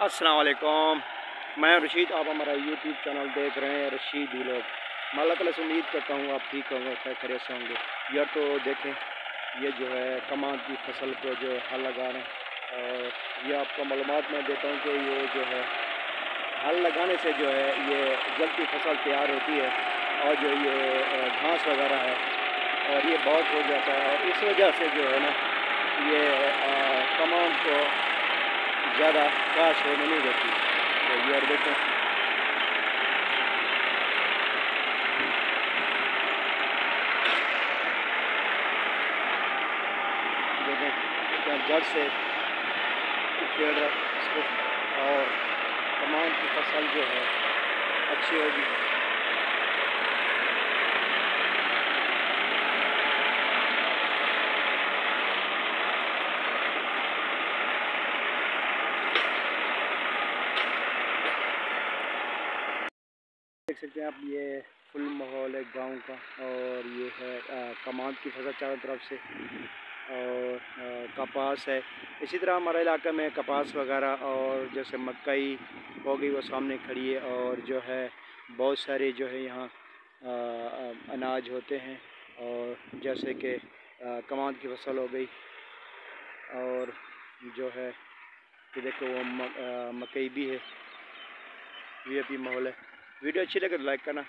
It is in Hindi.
अस्सलाम वालेकुम। मैं रशीद, आप हमारा यूट्यूब चैनल देख रहे हैं रशीद व्लॉग। मैं अल्लाह ताला से उम्मीद करता हूँ आप ठीक होंगे, खैरियत से होंगे। यार तो देखें, ये जो है कमान की फसल को जो हल लगा रहे हैं, और ये आपको मालूमात मैं देता हूँ कि ये जो है हल लगाने से जो है ये जल्दी फसल तैयार होती है, और जो ये घास वगैरह है और ये बहुत हो जाता है, और इस वजह से जो है ना ये कमान को ज़्यादा घास होने नहीं देती। तो ये और देखें, क्या जड़ से उखेड़ रहा है इसको, और कमान की फसल जो है अच्छी होगी। देख सकते हैं आप, ये फुल माहौल है गांव का, और ये है कमान की फसल चारों तरफ से, और कपास है। इसी तरह हमारे इलाके में कपास वगैरह और जैसे मकई हो गई वो सामने खड़ी है, और जो है बहुत सारे जो है यहाँ अनाज होते हैं, और जैसे कि कमान की फसल हो गई, और जो है कि देखो वो मकई भी है। वीआईपी माहौल है। वीडियो अच्छी लगे तो लाइक करना।